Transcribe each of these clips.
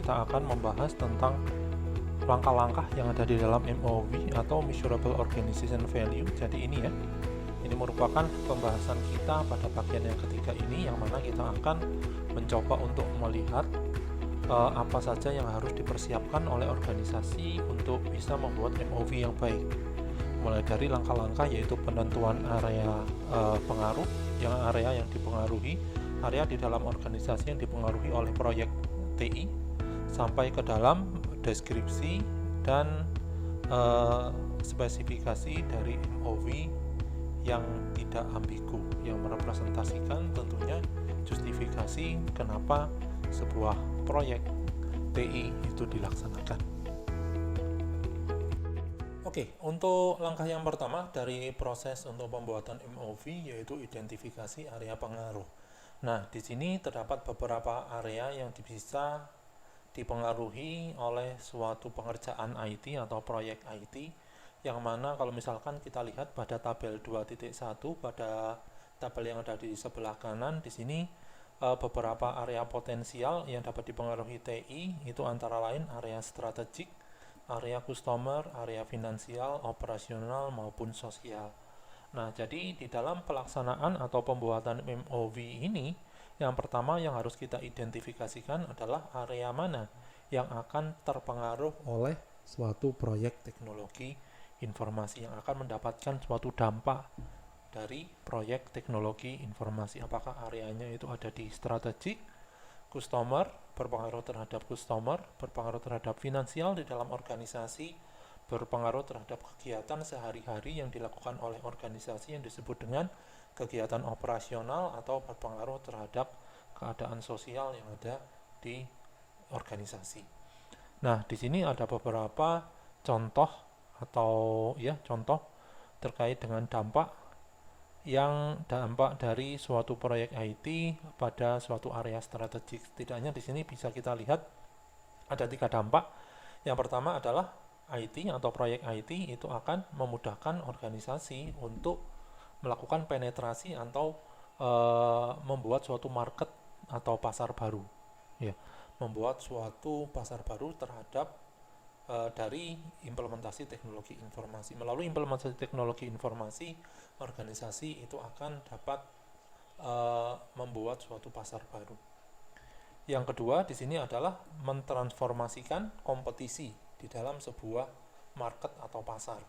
kita akan membahas tentang langkah-langkah yang ada di dalam MOV atau Measurable Organization Value. Jadi ini ya, ini merupakan pembahasan kita pada bagian yang ketiga ini, yang mana kita akan mencoba untuk melihat apa saja yang harus dipersiapkan oleh organisasi untuk bisa membuat MOV yang baik. Mulai dari langkah-langkah yaitu penentuan area pengaruh, area yang dipengaruhi, area di dalam organisasi yang dipengaruhi oleh proyek TI, sampai ke dalam deskripsi dan spesifikasi dari MOV yang tidak ambigu, yang merepresentasikan tentunya justifikasi kenapa sebuah proyek TI itu dilaksanakan. Oke, untuk langkah yang pertama dari proses untuk pembuatan MOV yaitu identifikasi area pengaruh. Nah, di sini terdapat beberapa area yang bisa dipengaruhi oleh suatu pengerjaan IT atau proyek IT, yang mana kalau misalkan kita lihat pada tabel 2.1 pada tabel yang ada di sebelah kanan di sini, beberapa area potensial yang dapat dipengaruhi TI itu antara lain area strategik, area customer, area finansial, operasional maupun sosial. Nah, jadi di dalam pelaksanaan atau pembuatan MOV ini, yang pertama yang harus kita identifikasikan adalah area mana yang akan terpengaruh oleh suatu proyek teknologi informasi, yang akan mendapatkan suatu dampak dari proyek teknologi informasi. Apakah areanya itu ada di strategik, customer, berpengaruh terhadap customer, berpengaruh terhadap finansial di dalam organisasi, berpengaruh terhadap kegiatan sehari-hari yang dilakukan oleh organisasi yang disebut dengan kegiatan operasional, atau berpengaruh terhadap keadaan sosial yang ada di organisasi. Nah, di sini ada beberapa contoh contoh terkait dengan dampak dari suatu proyek IT pada suatu area strategik. Setidaknya di sini bisa kita lihat ada 3 dampak. Yang pertama adalah IT atau proyek IT itu akan memudahkan organisasi untuk melakukan penetrasi atau membuat suatu market atau pasar baru, ya, membuat suatu pasar baru terhadap dari implementasi teknologi informasi. Melalui implementasi teknologi informasi, organisasi itu akan dapat membuat suatu pasar baru. Yang kedua di sini adalah mentransformasikan kompetisi di dalam sebuah market atau pasar.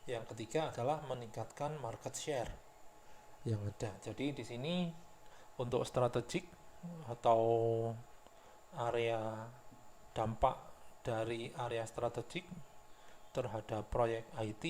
Yang ketiga adalah meningkatkan market share yang ada. Jadi di sini untuk strategik atau area dampak dari area strategik terhadap proyek IT,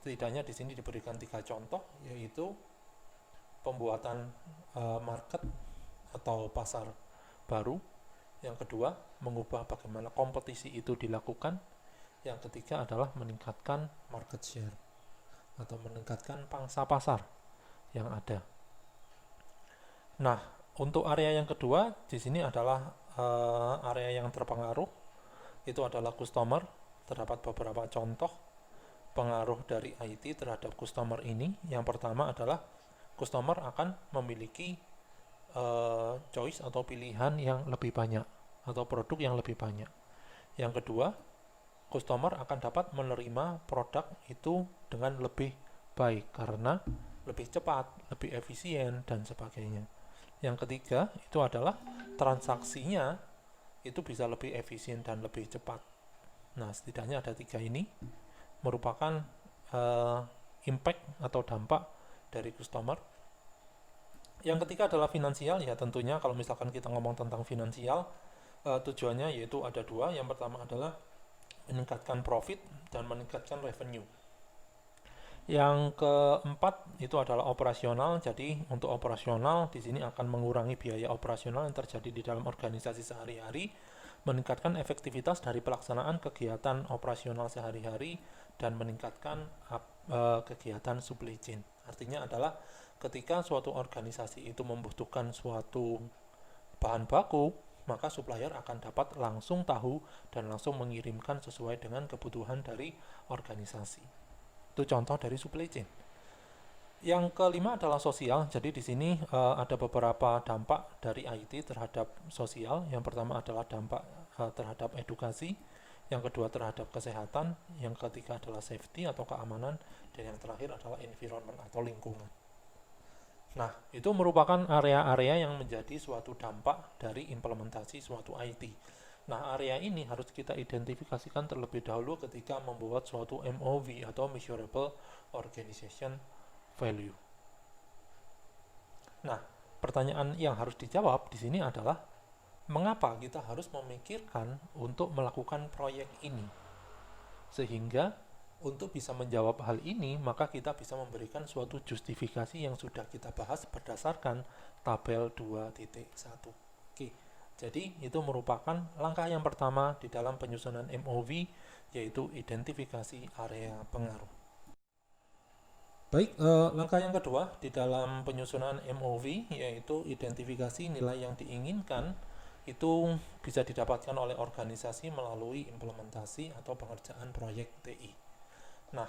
setidaknya di sini diberikan 3 contoh, yaitu pembuatan market atau pasar baru. Yang kedua, mengubah bagaimana kompetisi itu dilakukan. Yang ketiga adalah meningkatkan market share atau meningkatkan pangsa pasar yang ada. Nah, untuk area yang kedua di sini adalah area yang terpengaruh, itu adalah customer. Terdapat beberapa contoh pengaruh dari IT terhadap customer ini. Yang pertama adalah customer akan memiliki choice atau pilihan yang lebih banyak atau produk yang lebih banyak. Yang kedua, customer akan dapat menerima produk itu dengan lebih baik karena lebih cepat, lebih efisien, dan sebagainya. Yang ketiga, itu adalah transaksinya itu bisa lebih efisien dan lebih cepat. Nah, setidaknya ada 3 ini merupakan impact atau dampak dari customer. Yang ketiga adalah finansial. Ya, tentunya kalau misalkan kita ngomong tentang finansial, tujuannya yaitu ada 2. Yang pertama adalah meningkatkan profit dan meningkatkan revenue. Yang keempat itu adalah operasional. Jadi untuk operasional di sini akan mengurangi biaya operasional yang terjadi di dalam organisasi sehari-hari, meningkatkan efektivitas dari pelaksanaan kegiatan operasional sehari-hari, dan meningkatkan kegiatan supply chain. Artinya adalah ketika suatu organisasi itu membutuhkan suatu bahan baku, maka supplier akan dapat langsung tahu dan langsung mengirimkan sesuai dengan kebutuhan dari organisasi. Itu contoh dari supply chain. Yang kelima adalah sosial. Jadi di sini ada beberapa dampak dari IT terhadap sosial. Yang pertama adalah dampak terhadap edukasi, yang kedua terhadap kesehatan, yang ketiga adalah safety atau keamanan, dan yang terakhir adalah environment atau lingkungan. Nah, itu merupakan area-area yang menjadi suatu dampak dari implementasi suatu IT. Nah, area ini harus kita identifikasikan terlebih dahulu ketika membuat suatu MOV atau Measurable Organization Value. Nah, pertanyaan yang harus dijawab di sini adalah mengapa kita harus memikirkan untuk melakukan proyek ini? Sehingga untuk bisa menjawab hal ini, maka kita bisa memberikan suatu justifikasi yang sudah kita bahas berdasarkan tabel 2.1. Oke, jadi itu merupakan langkah yang pertama di dalam penyusunan MOV, yaitu identifikasi area pengaruh. Baik, langkah yang kedua di dalam penyusunan MOV yaitu identifikasi nilai yang diinginkan itu bisa didapatkan oleh organisasi melalui implementasi atau pengerjaan proyek TI. Nah,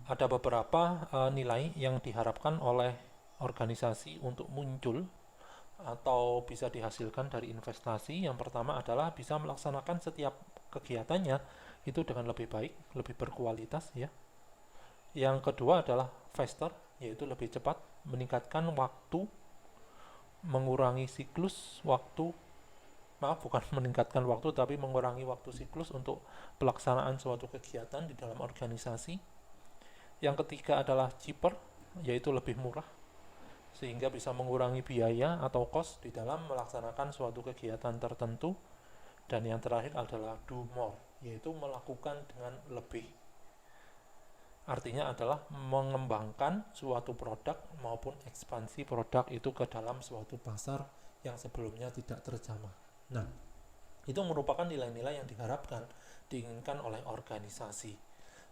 ada beberapa nilai yang diharapkan oleh organisasi untuk muncul atau bisa dihasilkan dari investasi. Yang pertama adalah bisa melaksanakan setiap kegiatannya itu dengan lebih baik, lebih berkualitas ya. Yang kedua adalah faster, yaitu lebih cepat, meningkatkan waktu, mengurangi siklus waktu, bukan meningkatkan waktu, tapi mengurangi waktu siklus untuk pelaksanaan suatu kegiatan di dalam organisasi. Yang ketiga adalah cheaper, yaitu lebih murah, sehingga bisa mengurangi biaya atau cost di dalam melaksanakan suatu kegiatan tertentu. Dan yang terakhir adalah do more, yaitu melakukan dengan lebih. Artinya adalah mengembangkan suatu produk maupun ekspansi produk itu ke dalam suatu pasar yang sebelumnya tidak terjamah. Nah, itu merupakan nilai-nilai yang diinginkan oleh organisasi.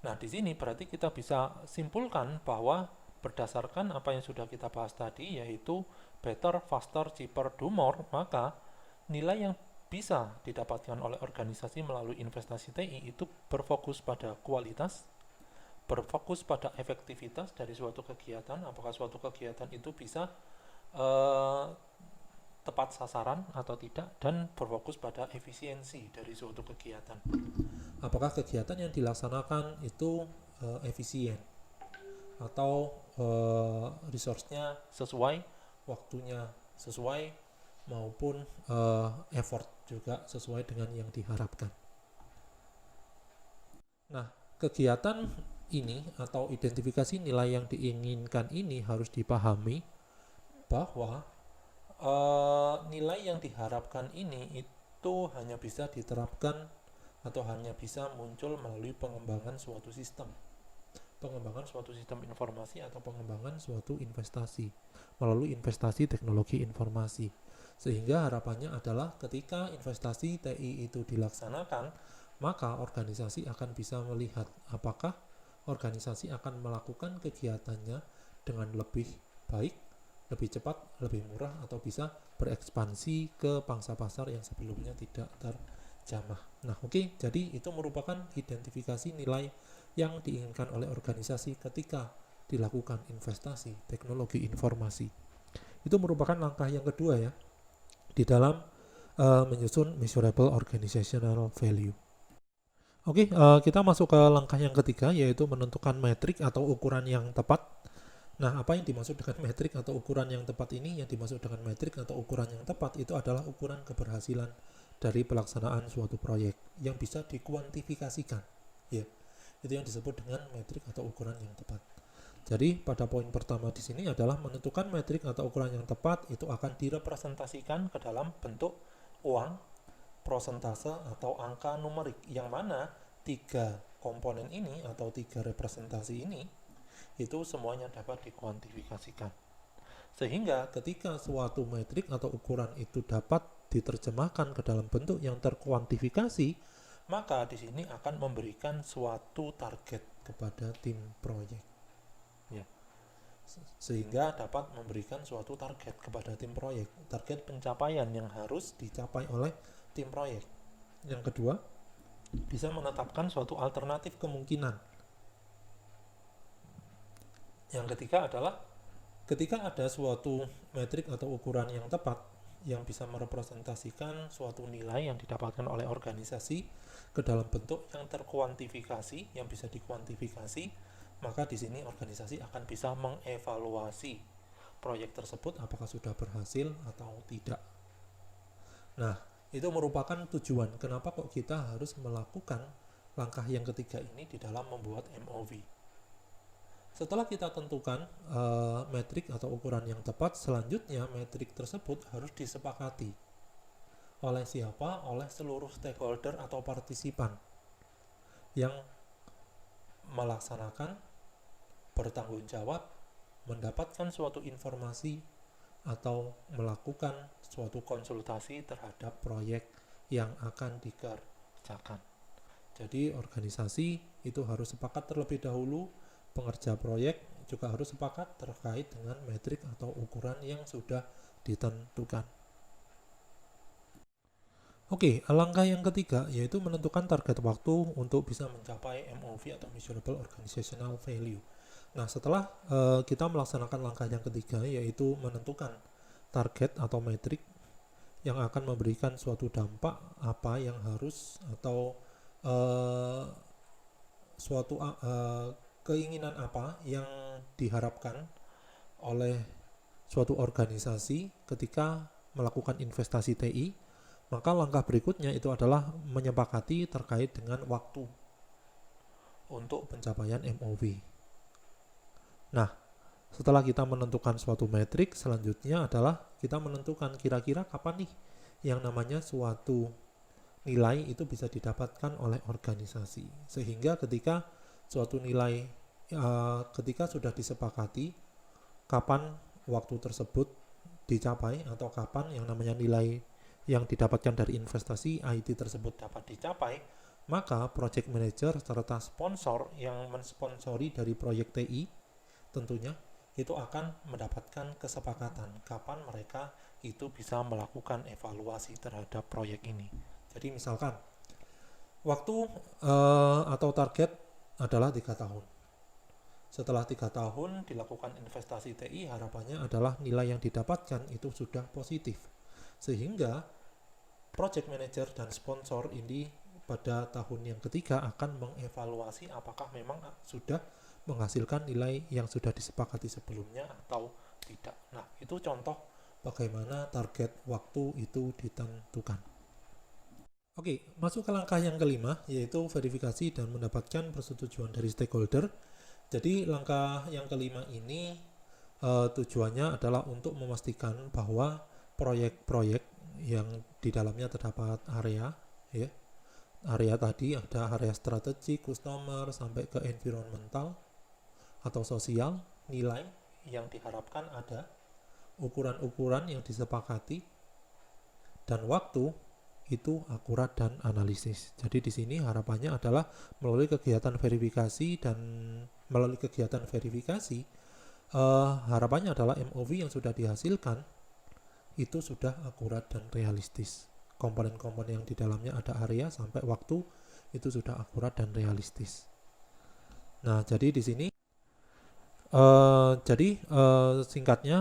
Nah, di sini berarti kita bisa simpulkan bahwa berdasarkan apa yang sudah kita bahas tadi, yaitu better, faster, cheaper, do more, maka nilai yang bisa didapatkan oleh organisasi melalui investasi TI itu berfokus pada kualitas, berfokus pada efektivitas dari suatu kegiatan, apakah suatu kegiatan itu bisa tepat sasaran atau tidak, dan berfokus pada efisiensi dari suatu kegiatan. Apakah kegiatan yang dilaksanakan itu efisien atau resource-nya sesuai, waktunya sesuai, maupun effort juga sesuai dengan yang diharapkan. Nah, kegiatan ini atau identifikasi nilai yang diinginkan ini harus dipahami bahwa nilai yang diharapkan ini itu hanya bisa diterapkan atau hanya bisa muncul melalui pengembangan suatu sistem informasi atau pengembangan suatu investasi melalui investasi teknologi informasi. Sehingga harapannya adalah ketika investasi TI itu dilaksanakan, maka organisasi akan bisa melihat apakah organisasi akan melakukan kegiatannya dengan lebih baik, lebih cepat, lebih murah, atau bisa berekspansi ke pangsa pasar yang sebelumnya tidak terjamah. Nah, oke, jadi itu merupakan identifikasi nilai yang diinginkan oleh organisasi ketika dilakukan investasi teknologi informasi. Itu merupakan langkah yang kedua ya, di dalam menyusun measurable organizational value. Oke, kita masuk ke langkah yang ketiga, yaitu menentukan metrik atau ukuran yang tepat. Nah, apa yang dimaksud dengan metrik atau ukuran yang tepat ini? Yang dimaksud dengan metrik atau ukuran yang tepat itu adalah ukuran keberhasilan dari pelaksanaan suatu proyek yang bisa dikuantifikasikan. Ya, itu yang disebut dengan metrik atau ukuran yang tepat. Jadi, pada poin pertama di sini adalah menentukan metrik atau ukuran yang tepat itu akan direpresentasikan ke dalam bentuk uang, prosentase atau angka numerik, yang mana 3 komponen ini atau 3 representasi ini itu semuanya dapat dikuantifikasikan. Sehingga ketika suatu metrik atau ukuran itu dapat diterjemahkan ke dalam bentuk yang terkuantifikasi, maka di sini akan memberikan suatu target kepada tim proyek. Ya. Sehingga dapat memberikan suatu target kepada tim proyek, target pencapaian yang harus dicapai oleh tim proyek. Yang kedua, bisa menetapkan suatu alternatif kemungkinan. Yang ketiga adalah ketika ada suatu metrik atau ukuran yang tepat yang bisa merepresentasikan suatu nilai yang didapatkan oleh organisasi ke dalam bentuk yang terkuantifikasi, yang bisa dikuantifikasi, maka di sini organisasi akan bisa mengevaluasi proyek tersebut apakah sudah berhasil atau tidak. Nah, itu merupakan tujuan kenapa kok kita harus melakukan langkah yang ketiga ini di dalam membuat MOV. Setelah kita tentukan metrik atau ukuran yang tepat, selanjutnya metrik tersebut harus disepakati oleh siapa? Oleh seluruh stakeholder atau partisipan yang melaksanakan, bertanggung jawab, mendapatkan suatu informasi atau melakukan suatu konsultasi terhadap proyek yang akan dikerjakan. Jadi organisasi itu harus sepakat terlebih dahulu, pengerja proyek juga harus sepakat terkait dengan metrik atau ukuran yang sudah ditentukan. Oke, langkah yang ketiga yaitu menentukan target waktu untuk bisa mencapai MOV atau Measurable Organizational Value. Nah, setelah kita melaksanakan langkah yang ketiga yaitu menentukan target atau metrik yang akan memberikan suatu dampak apa yang harus atau suatu keinginan apa yang diharapkan oleh suatu organisasi ketika melakukan investasi TI, maka langkah berikutnya itu adalah menyepakati terkait dengan waktu untuk pencapaian MOV. Nah, setelah kita menentukan suatu metrik, selanjutnya adalah kita menentukan kira-kira kapan nih yang namanya suatu nilai itu bisa didapatkan oleh organisasi. Sehingga ketika suatu nilai ketika sudah disepakati kapan waktu tersebut dicapai atau kapan yang namanya nilai yang didapatkan dari investasi IT tersebut dapat dicapai, maka project manager serta sponsor yang mensponsori dari proyek TI tentunya itu akan mendapatkan kesepakatan kapan mereka itu bisa melakukan evaluasi terhadap proyek ini. Jadi misalkan waktu atau target adalah 3 tahun. Setelah 3 tahun dilakukan investasi TI, harapannya adalah nilai yang didapatkan itu sudah positif. Sehingga project manager dan sponsor ini pada tahun yang ketiga akan mengevaluasi apakah memang sudah menghasilkan nilai yang sudah disepakati sebelumnya atau tidak. Nah, itu contoh bagaimana target waktu itu ditentukan. Oke, masuk ke langkah yang kelima, yaitu verifikasi dan mendapatkan persetujuan dari stakeholder. Jadi langkah yang kelima ini tujuannya adalah untuk memastikan bahwa proyek-proyek yang di dalamnya terdapat area, ya, area tadi ada area strategik, customer, sampai ke environmental atau sosial, nilai yang diharapkan ada, ukuran-ukuran yang disepakati, dan waktu itu akurat dan analisis. Jadi di sini harapannya adalah melalui kegiatan verifikasi harapannya adalah MOV yang sudah dihasilkan itu sudah akurat dan realistis. Komponen-komponen yang di dalamnya ada area sampai waktu itu sudah akurat dan realistis. Nah, jadi di sini singkatnya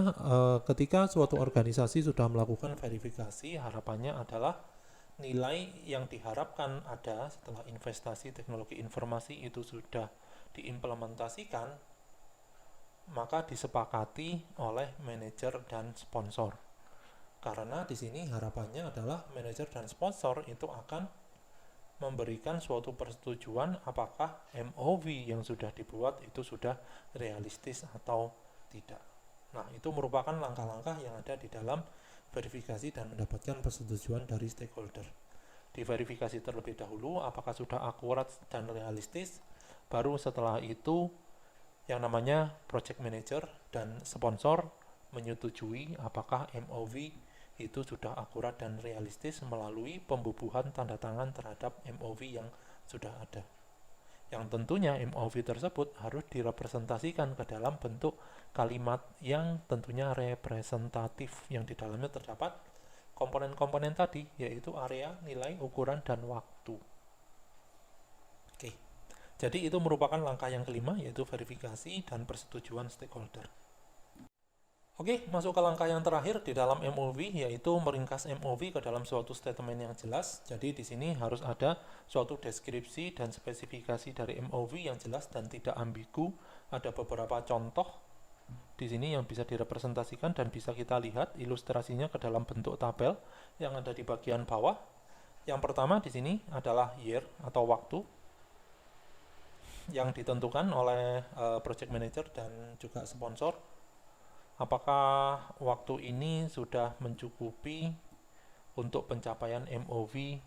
ketika suatu organisasi sudah melakukan verifikasi, harapannya adalah nilai yang diharapkan ada setelah investasi teknologi informasi itu sudah diimplementasikan, maka disepakati oleh manajer dan sponsor. Karena di sini harapannya adalah manajer dan sponsor itu akan memberikan suatu persetujuan apakah MOV yang sudah dibuat itu sudah realistis atau tidak. Nah, itu merupakan langkah-langkah yang ada di dalam verifikasi dan mendapatkan persetujuan dari stakeholder. Diverifikasi terlebih dahulu apakah sudah akurat dan realistis, baru setelah itu yang namanya project manager dan sponsor menyetujui apakah MOV itu sudah akurat dan realistis melalui pembubuhan tanda tangan terhadap MOV yang sudah ada. Yang tentunya MOV tersebut harus direpresentasikan ke dalam bentuk kalimat yang tentunya representatif, yang di dalamnya terdapat komponen-komponen tadi, yaitu area, nilai, ukuran, dan waktu. Oke. Jadi itu merupakan langkah yang kelima, yaitu verifikasi dan persetujuan stakeholder. Oke, masuk ke langkah yang terakhir di dalam MOV, yaitu meringkas MOV ke dalam suatu statement yang jelas. Jadi di sini harus ada suatu deskripsi dan spesifikasi dari MOV yang jelas dan tidak ambigu. Ada beberapa contoh di sini yang bisa direpresentasikan dan bisa kita lihat ilustrasinya ke dalam bentuk tabel yang ada di bagian bawah. Yang pertama di sini adalah year atau waktu yang ditentukan oleh project manager dan juga sponsor. Apakah waktu ini sudah mencukupi untuk pencapaian MOV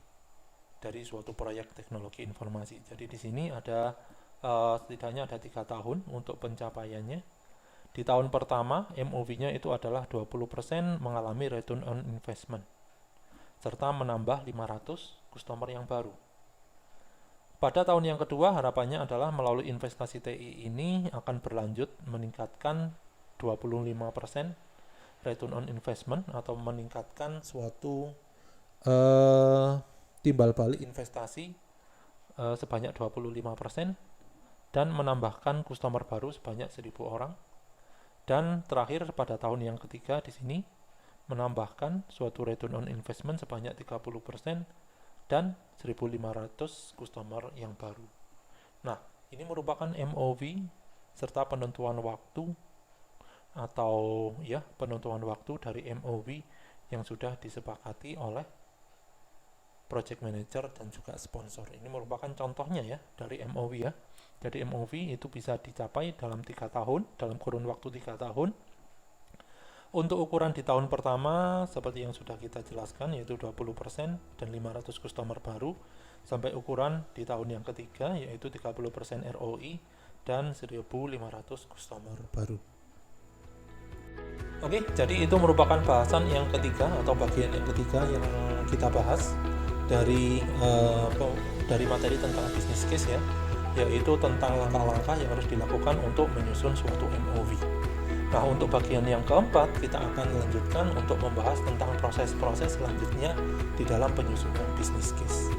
dari suatu proyek teknologi informasi. Jadi di sini ada setidaknya ada 3 tahun untuk pencapaiannya. Di tahun pertama MOV-nya itu adalah 20% mengalami return on investment serta menambah 500 customer yang baru. Pada tahun yang kedua harapannya adalah melalui investasi TI ini akan berlanjut meningkatkan 25% return on investment atau meningkatkan suatu timbal balik investasi sebanyak 25% dan menambahkan customer baru sebanyak 1.000 orang. Dan terakhir pada tahun yang ketiga di sini menambahkan suatu return on investment sebanyak 30% dan 1.500 customer yang baru. Nah, ini merupakan MOV serta penentuan waktu atau ya penentuan waktu dari MOV yang sudah disepakati oleh project manager dan juga sponsor. Ini merupakan contohnya ya dari MOV ya. Jadi MOV itu bisa dicapai dalam 3 tahun, dalam kurun waktu 3 tahun. Untuk ukuran di tahun pertama seperti yang sudah kita jelaskan yaitu 20% dan 500 customer baru, sampai ukuran di tahun yang ketiga yaitu 30% ROI dan 1.500 customer baru. Oke, jadi itu merupakan bahasan yang ketiga atau bagian yang ketiga yang kita bahas dari materi tentang business case ya, yaitu tentang langkah-langkah yang harus dilakukan untuk menyusun suatu MOV. Nah, untuk bagian yang keempat, kita akan lanjutkan untuk membahas tentang proses-proses selanjutnya di dalam penyusunan business case.